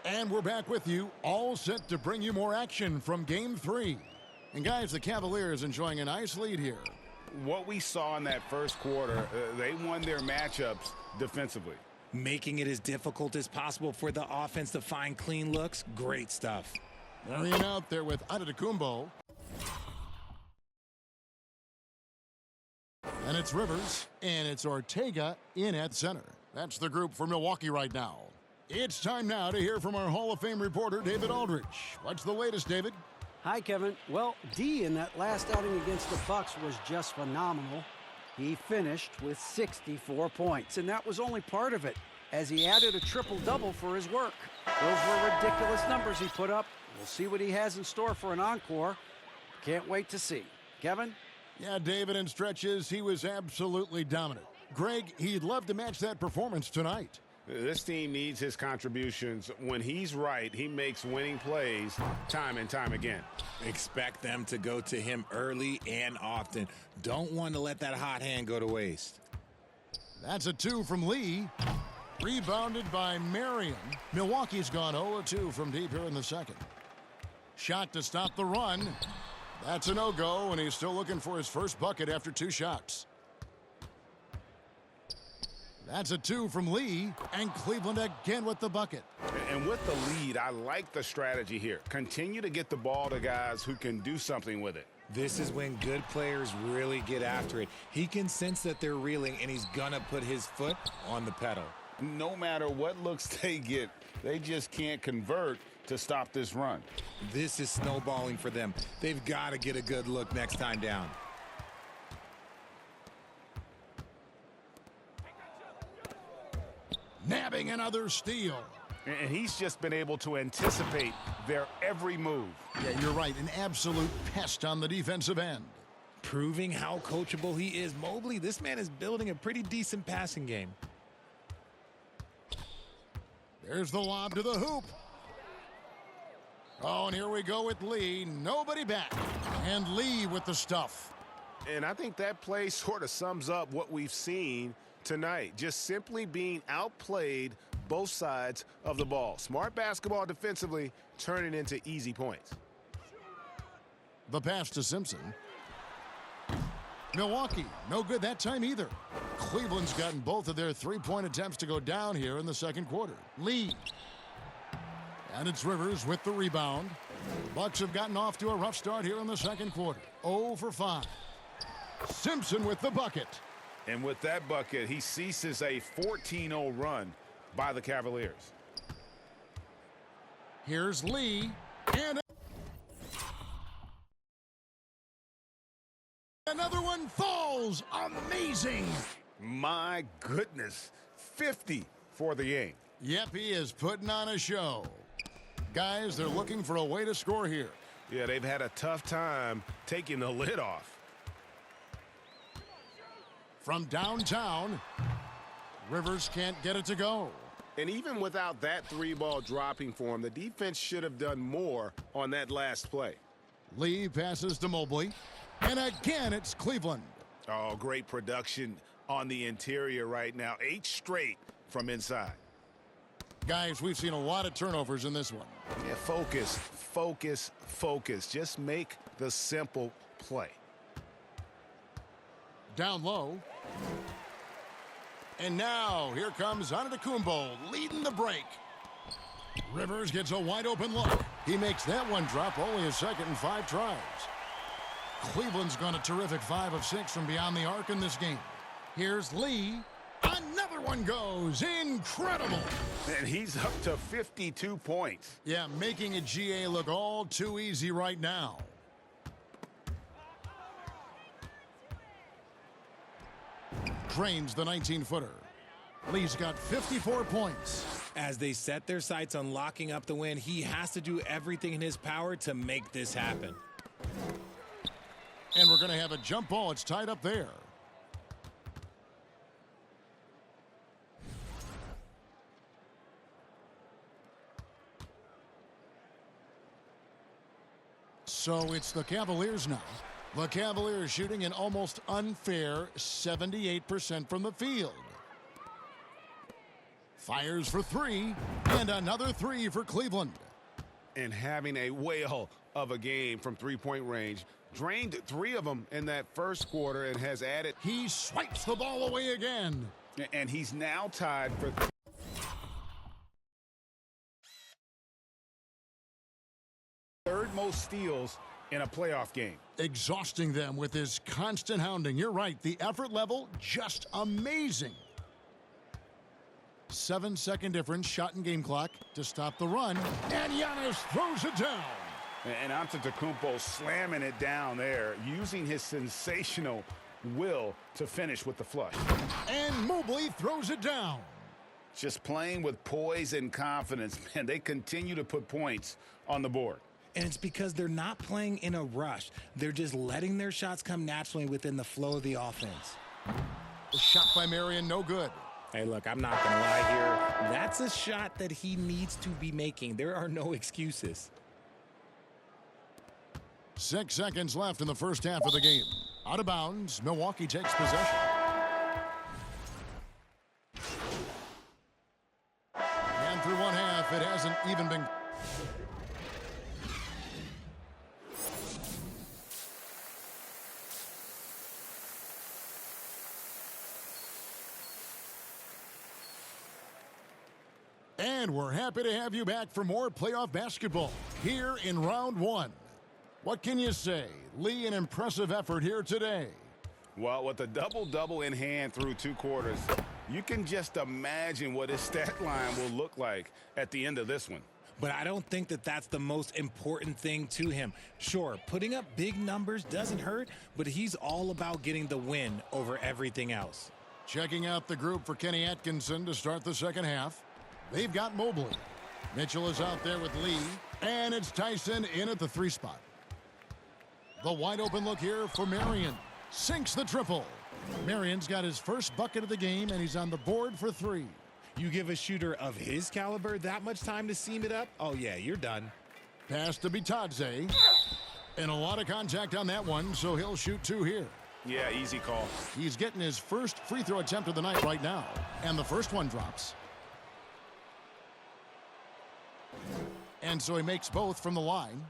And we're back with you, all set to bring you more action from Game 3. And guys, the Cavaliers enjoying a nice lead here. What we saw in that first quarter, they won their matchups defensively. Making it as difficult as possible for the offense to find clean looks. Great stuff. Marion out there with Antetokounmpo. And it's Rivers, and it's Ortega in at center. That's the group for Milwaukee right now. It's time now to hear from our Hall of Fame reporter, David Aldridge. What's the latest, David? Hi, Kevin. Well, D in that last outing against the Bucks was just phenomenal. He finished with 64 points, and that was only part of it, as he added a triple-double for his work. Those were ridiculous numbers he put up. We'll see what he has in store for an encore. Can't wait to see. Kevin? Yeah, David, in stretches, he was absolutely dominant. Greg, he'd love to match that performance tonight. This team needs his contributions. When he's right, he makes winning plays time and time again. Expect them to go to him early and often. Don't want to let that hot hand go to waste. That's a 2 from Lee. Rebounded by Marion. Milwaukee's gone 0-2 from deep here in the second. Shot to stop the run. That's a no-go, and he's still looking for his first bucket after 2 shots. That's a 2 from Lee, and Cleveland again with the bucket. And with the lead, I like the strategy here. Continue to get the ball to guys who can do something with it. This is when good players really get after it. He can sense that they're reeling, and he's going to put his foot on the pedal. No matter what looks they get, they just can't convert to stop this run. This is snowballing for them. They've got to get a good look next time down. Nabbing another steal. And he's just been able to anticipate their every move. Yeah, you're right. An absolute pest on the defensive end. Proving how coachable he is. Mobley, this man is building a pretty decent passing game. There's the lob to the hoop. Oh, and here we go with Lee. Nobody back. And Lee with the stuff. And I think that play sort of sums up what we've seen tonight. Just simply being outplayed both sides of the ball. Smart basketball defensively, turning into easy points. The pass to Simpson. Milwaukee, no good that time either. Cleveland's gotten both of their three-point attempts to go down here in the second quarter. Lee. And it's Rivers with the rebound. Bucks have gotten off to a rough start here in the second quarter. 0 for 5. Simpson with the bucket. And with that bucket, he ceases a 14-0 run by the Cavaliers. Here's Lee. And another one falls. Amazing. My goodness. 50 for the game. Yep, he is putting on a show. Guys, they're looking for a way to score here. Yeah, they've had a tough time taking the lid off. From downtown, Rivers can't get it to go. And even without that three-ball dropping for him, the defense should have done more on that last play. Lee passes to Mobley. And again, it's Cleveland. Oh, great production on the interior right now. 8 straight from inside. Guys, we've seen a lot of turnovers in this one. Yeah, focus, focus, focus. Just make the simple play. Down low. And now, here comes Antetokounmpo leading the break. Rivers gets a wide open look. He makes that one drop, only a second in 5 tries. Cleveland's gone a terrific 5 of 6 from beyond the arc in this game. Here's Lee. Another one goes. Incredible. And he's up to 52 points. Yeah, making a GA look all too easy right now. Drains the 19-footer. Lee's got 54 points. As they set their sights on locking up the win, he has to do everything in his power to make this happen. And we're going to have a jump ball. It's tied up there. So it's the Cavaliers now. The Cavaliers shooting an almost unfair 78% from the field. Fires for three, and another three for Cleveland. And having a whale of a game from three-point range. Drained 3 of them in that first quarter and has added. He swipes the ball away again. And he's now tied for third most steals in a playoff game. Exhausting them with his constant hounding. You're right, the effort level, just amazing. 7-second difference, shot and game clock to stop the run. And Giannis throws it down. And Antetokounmpo slamming it down there, using his sensational will to finish with the flush. And Mobley throws it down. Just playing with poise and confidence, man. They continue to put points on the board. And it's because they're not playing in a rush. They're just letting their shots come naturally within the flow of the offense. The shot by Marion, no good. Hey, look, I'm not going to lie here. That's a shot that he needs to be making. There are no excuses. 6 seconds left in the first half of the game. Out of bounds, Milwaukee takes possession. And through one half, it hasn't even been. And we're happy to have you back for more playoff basketball here in round 1. What can you say? Lee, an impressive effort here today. Well, with a double-double in hand through 2 quarters, you can just imagine what his stat line will look like at the end of this one. But I don't think that that's the most important thing to him. Sure, putting up big numbers doesn't hurt, but he's all about getting the win over everything else. Checking out the group for Kenny Atkinson to start the second half. They've got Mobley. Mitchell is out there with Lee, and it's Tyson in at the 3 spot. The wide open look here for Marion. Sinks the triple. Marion's got his first bucket of the game, and he's on the board for 3. You give a shooter of his caliber that much time to seam it up? Oh, yeah, you're done. Pass to Bitadze. And a lot of contact on that one, so he'll shoot 2 here. Yeah, easy call. He's getting his first free throw attempt of the night right now. And the first one drops. And so he makes both from the line.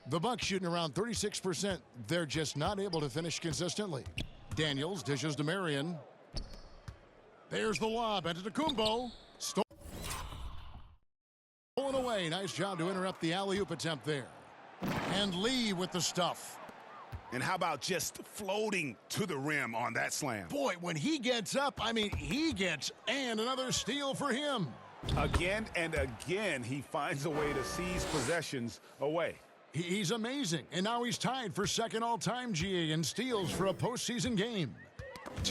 The Bucks shooting around 36%. They're just not able to finish consistently. Daniels dishes to Marion. There's the lob. Antetokounmpo. Stolen away. Nice job to interrupt the alley-oop attempt there. And Lee with the stuff. And how about just floating to the rim on that slam? Boy, when he gets up, I mean, he gets, and another steal for him. Again and again, he finds a way to seize possessions away. He's amazing, and now he's tied for second all-time GA in steals for a postseason game.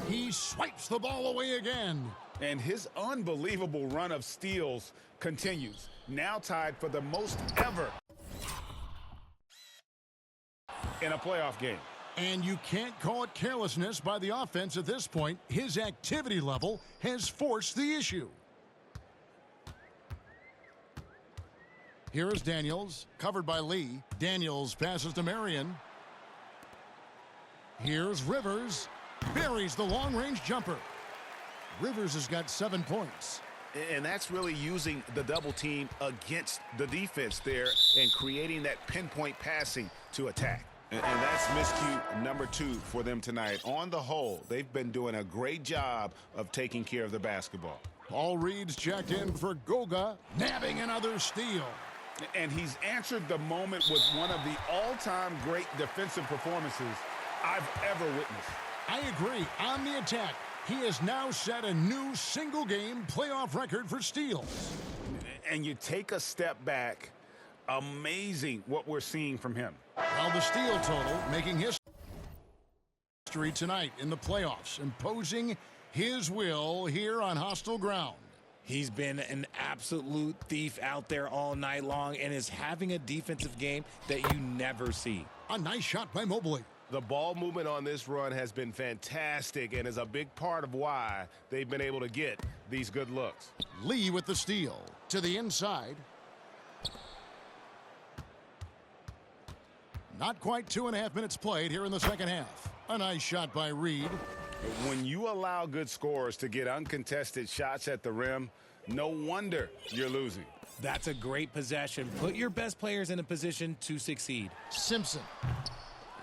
He swipes the ball away again. And his unbelievable run of steals continues. Now tied for the most ever in a playoff game. And you can't call it carelessness by the offense at this point. His activity level has forced the issue. Here is Daniels, covered by Lee. Daniels passes to Marion. Here's Rivers. Buries the long-range jumper. Rivers has got 7 points. And that's really using the double team against the defense there and creating that pinpoint passing to attack. And that's miscue number 2 for them tonight. On the whole, they've been doing a great job of taking care of the basketball. Paul Reed's checked in for Goga, nabbing another steal. And he's answered the moment with one of the all-time great defensive performances I've ever witnessed. I agree. On the attack, he has now set a new single-game playoff record for steals. And you take a step back, amazing what we're seeing from him. Well, the steal total making history tonight in the playoffs, imposing his will here on hostile ground. He's been an absolute thief out there all night long and is having a defensive game that you never see. A nice shot by Mobley. The ball movement on this run has been fantastic and is a big part of why they've been able to get these good looks. Lee with the steal to the inside. Not quite 2.5 minutes played here in the second half. A nice shot by Reed. When you allow good scorers to get uncontested shots at the rim, no wonder you're losing. That's a great possession. Put your best players in a position to succeed. Simpson.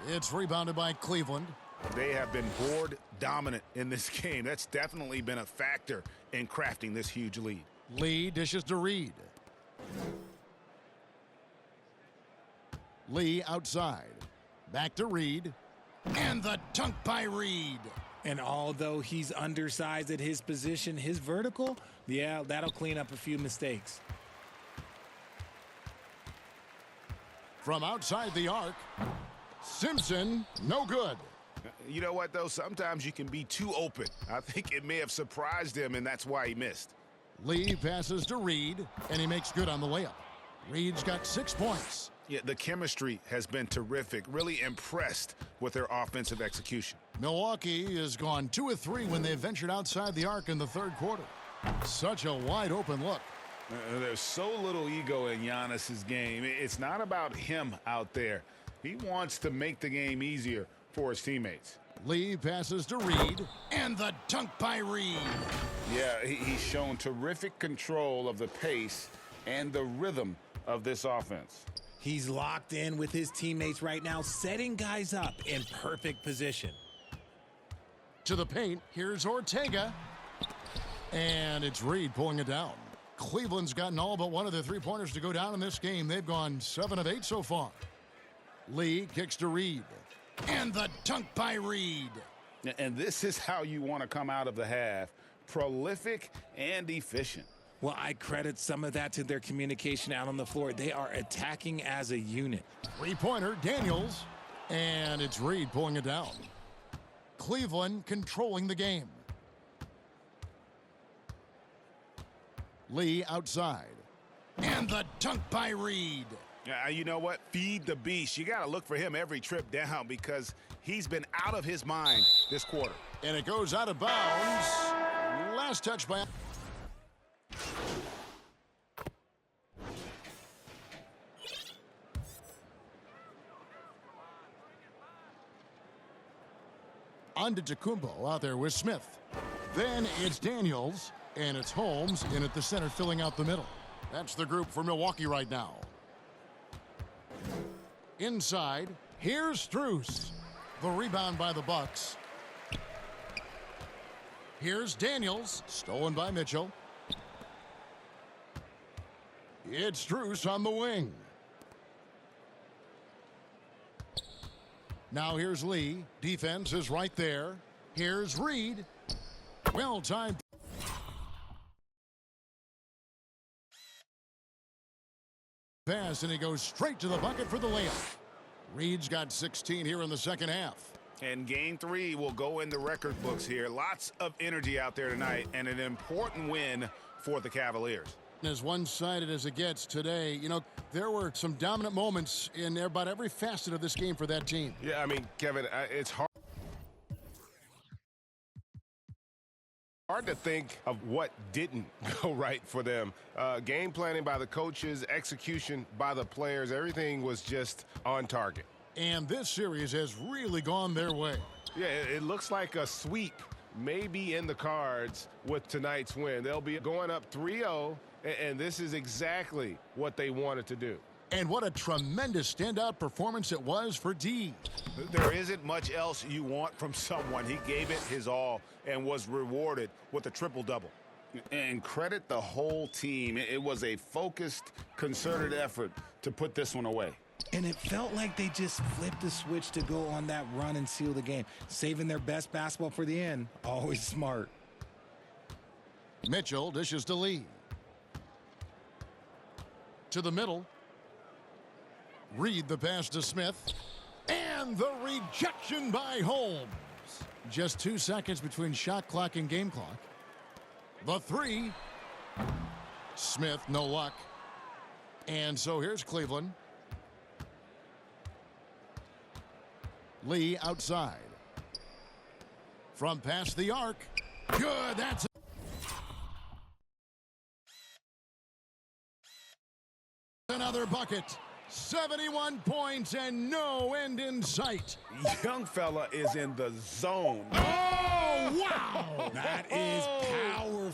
It's rebounded by Cleveland. They have been board dominant in this game. That's definitely been a factor in crafting this huge lead. Lee dishes to Reed. Lee outside. Back to Reed. And the dunk by Reed. And although he's undersized at his position, his vertical, yeah, that'll clean up a few mistakes. From outside the arc, Simpson, no good. You know what, though? Sometimes you can be too open. I think it may have surprised him, and that's why he missed. Lee passes to Reed, and he makes good on the layup. Reed's got 6 points. Yeah, the chemistry has been terrific. Really impressed with their offensive execution. Milwaukee has gone 2 of 3 when they ventured outside the arc in the third quarter. Such a wide open look. There's so little ego in Giannis's game. It's not about him out there. He wants to make the game easier for his teammates. Lee passes to Reed, and the dunk by Reed. Yeah, he's shown terrific control of the pace and the rhythm of this offense. He's locked in with his teammates right now, setting guys up in perfect position. To the paint, here's Ortega. And it's Reed pulling it down. Cleveland's gotten all but one of their three-pointers to go down in this game. They've gone 7 of 8 so far. Lee kicks to Reed. And the dunk by Reed. And this is how you want to come out of the half. Prolific and efficient. Well, I credit some of that to their communication out on the floor. They are attacking as a unit. Three-pointer, Daniels. And it's Reed pulling it down. Cleveland controlling the game. Lee outside. And the dunk by Reed. You know what? Feed the beast. You got to look for him every trip down because he's been out of his mind this quarter. And it goes out of bounds. Last touch by... Antetokounmpo out there with Smith. Then it's Daniels, and it's Holmes in at the center filling out the middle. That's the group for Milwaukee right now. Inside, here's Strus. The rebound by the Bucks. Here's Daniels, stolen by Mitchell. It's Strus on the wing. Now here's Lee. Defense is right there. Here's Reed. Well-timed. Pass, and he goes straight to the bucket for the layup. Reed's got 16 here in the second half. And game 3 will go in the record books here. Lots of energy out there tonight, and an important win for the Cavaliers. As one-sided as it gets today, you know, there were some dominant moments in about every facet of this game for that team. Yeah, I mean, Kevin, it's hard to think of what didn't go right for them. Game planning by the coaches, execution by the players, everything was just on target. And this series has really gone their way. Yeah, it looks like a sweep may be in the cards with tonight's win. They'll be going up 3-0, and this is exactly what they wanted to do. And what a tremendous standout performance it was for D. There isn't much else you want from someone. He gave it his all and was rewarded with a triple-double. And credit the whole team. It was a focused, concerted effort to put this one away. And it felt like they just flipped the switch to go on that run and seal the game. Saving their best basketball for the end. Always smart. Mitchell dishes to Lee. To the middle. Reed the pass to Smith. And the rejection by Holmes. Just 2 seconds between shot clock and game clock. The three. Smith, no luck. And so here's Cleveland. Lee outside. From past the arc. Good, that's another bucket. 71 points and no end in sight. Young fella is in the zone. Oh! Wow! That is powerful.